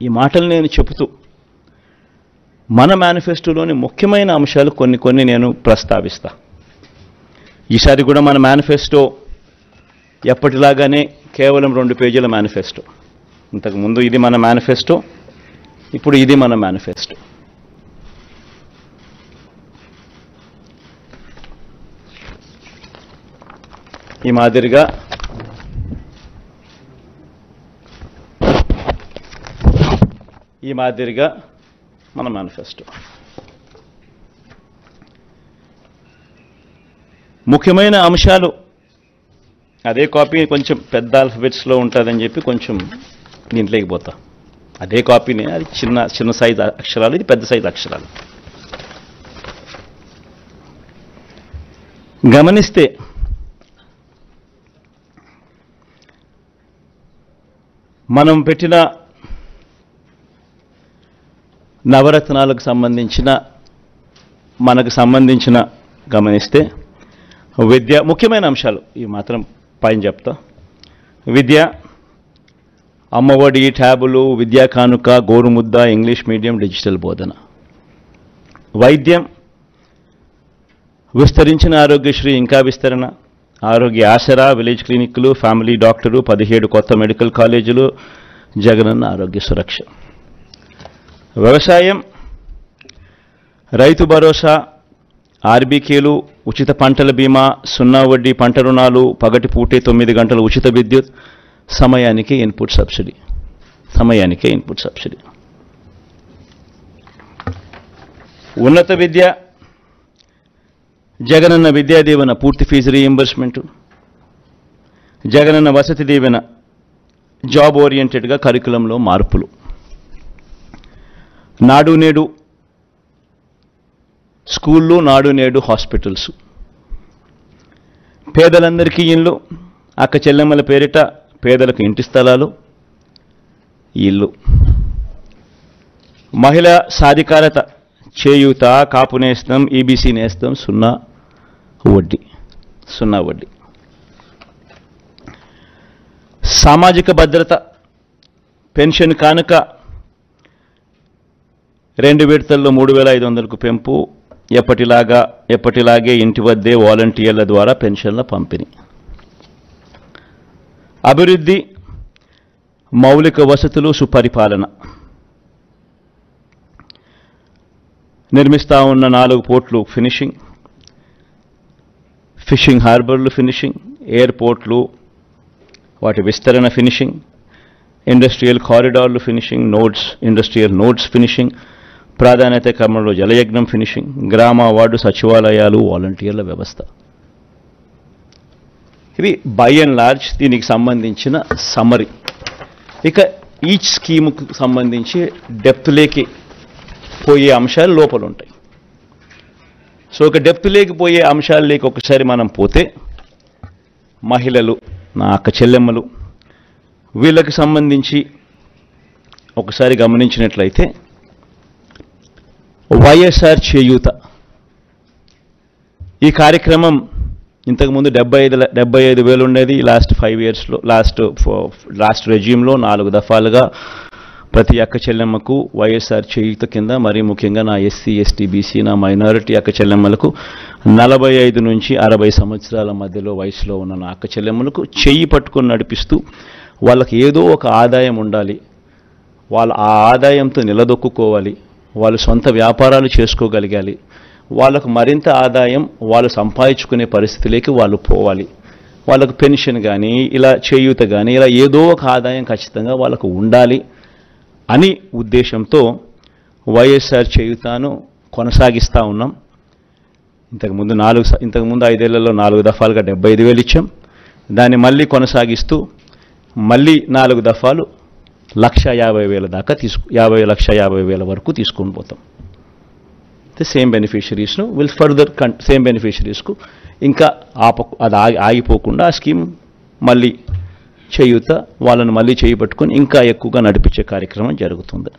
ఈ మాటలు నేను చెబుతూ మన మేనిఫెస్టోలోని ముఖ్యమైన అంశాలు కొన్ని నేను ప్రస్తావిస్తా. ఈసారి కూడా మన మేనిఫెస్టో ఎప్పటిలాగానే కేవలం 2 పేజీల మేనిఫెస్టో. ఇంతకుముందు ఇది మన మేనిఫెస్టో, ఇప్పుడు ఇది మన మేనిఫెస్టో. ఈ మాదిరిగా మన మేనిఫెస్టో. ముఖ్యమైన అంశాలు అదే కాపీ కొంచెం పెద్ద ఆల్ఫబెట్స్లో ఉంటుందని చెప్పి కొంచెం దీంట్లోకి పోతా. అదే కాపీనే, అది చిన్న సైజు అక్షరాలు, ఇది పెద్ద సైజు అక్షరాలు. గమనిస్తే మనం పెట్టిన నవరత్నాలకు సంబంధించిన గమనిస్తే విద్య ముఖ్యమైన అంశాలు ఇవి మాత్రం పైన చెప్తా. విద్య, అమ్మఒడి, ట్యాబులు, విద్యా కానుక, గోరుముద్ద, ఇంగ్లీష్ మీడియం, డిజిటల్ బోధన. వైద్యం, విస్తరించిన ఆరోగ్యశ్రీ ఇంకా విస్తరణ, ఆరోగ్య ఆసరా, విలేజ్ క్లినిక్లు, ఫ్యామిలీ డాక్టరు, 17 కొత్త మెడికల్ కాలేజీలు, జగనన్న ఆరోగ్య సురక్ష. వ్యవసాయం, రైతు భరోసా, ఆర్బీకేలు, ఉచిత పంటల బీమా, 0 వడ్డీ పంట రుణాలు, పగటిపూటే 9 గంటల ఉచిత విద్యుత్, సమయానికే ఇన్పుట్ సబ్సిడీ. ఉన్నత విద్య, జగనన్న విద్యా దీవెన పూర్తి fee reimbursement, Jagananna Vasathi Deevena job ఓరియంటెడ్గా కరికులంలో మార్పులు, నాడు నేడు స్కూళ్ళు, నాడు నేడు హాస్పిటల్స్, పేదలందరికీ ఇళ్ళు, అక్క చెల్లెమ్మల పేరిట పేదలకు ఇంటి స్థలాలు, ఇల్లు, మహిళా సాధికారత, చేయూత, కాపు నేస్తం, ఈబీసీ నేస్తం, 0 వడ్డీ. సామాజిక భద్రత, పెన్షన్ కానుక 2 విడతల్లో 3,500కు పెంపు, ఎప్పటిలాగే ఇంటి వద్దే వాలంటీర్ల ద్వారా పెన్షన్ల పంపిణీ. అభివృద్ధి, మౌలిక వసతులు, సుపరిపాలన. నిర్మిస్తా ఉన్న 4 పోర్ట్లు ఫినిషింగ్, ఫిషింగ్ హార్బర్లు ఫినిషింగ్, ఎయిర్పోర్ట్లు వాటి విస్తరణ ఫినిషింగ్, ఇండస్ట్రియల్ కారిడార్లు ఫినిషింగ్, ఇండస్ట్రియల్ నోడ్స్ ఫినిషింగ్, ప్రాధాన్యత క్రమంలో జలయజ్ఞం ఫినిషింగ్, గ్రామ వార్డు సచివాలయాలు, వాలంటీర్ల వ్యవస్థ. ఇవి బై అండ్ లార్జ్ దీనికి సంబంధించిన సమ్మరీ. ఇక ఈచ్ స్కీముకు సంబంధించి డెప్త్లోకి పోయే అంశాలు లోపల ఉంటాయి. సో ఒక డెప్త్లోకి పోయే అంశాలలోకి ఒకసారి మనం పోతే, మహిళలు, నా అక్క చెల్లెమ్మలు, వీళ్ళకి సంబంధించి ఒకసారి గమనించినట్లయితే వైఎస్ఆర్ చేయూత ఈ కార్యక్రమం ఇంతకుముందు 75,000 ఉండేది. లాస్ట్ 5 ఇయర్స్లో లాస్ట్ రెజ్యూమ్లో 4 దఫాలుగా ప్రతి అక్క చెల్లెమ్మకు వైఎస్ఆర్ చేయూత కింద, మరీ ముఖ్యంగా నా ఎస్సీ, ఎస్టీ, బీసీ, నా మైనారిటీ అక్క చెల్లెమ్మలకు 45 నుంచి 60 సంవత్సరాల మధ్యలో వయసులో ఉన్న నా అక్క చెల్లెమ్మలకు చెయ్యి పట్టుకొని నడిపిస్తూ వాళ్ళకి ఏదో ఒక ఆదాయం ఉండాలి, వాళ్ళ ఆ ఆదాయంతో నిలదొక్కుకోవాలి, వాళ్ళు సొంత వ్యాపారాలు చేసుకోగలగాలి, వాళ్ళకు మరింత ఆదాయం వాళ్ళు సంపాదించుకునే పరిస్థితిలోకి వాళ్ళు పోవాలి, వాళ్ళకు పెన్షన్ కానీ ఇలా చేయూత కానీ ఇలా ఏదో ఒక ఆదాయం ఖచ్చితంగా వాళ్ళకు ఉండాలి అని ఉద్దేశంతో వైఎస్ఆర్ చేయూతను కొనసాగిస్తూ ఉన్నాం. ఇంతకుముందు 5 ఏళ్లలో 4 దఫాలుగా 75,000 ఇచ్చాం. దాన్ని మళ్ళీ కొనసాగిస్తూ మళ్ళీ 4 దఫాలు 1,50,000 దాకా 1,50,000 వరకు తీసుకొని పోతాం. సేమ్ బెనిఫిషరీస్ను సేమ్ బెనిఫిషరీస్కు ఇంకా అది ఆగిపోకుండా ఆ స్కీమ్ మళ్ళీ చేయూత వాళ్ళను మళ్ళీ చేయి పట్టుకొని ఇంకా ఎక్కువగా నడిపించే కార్యక్రమం జరుగుతుంది.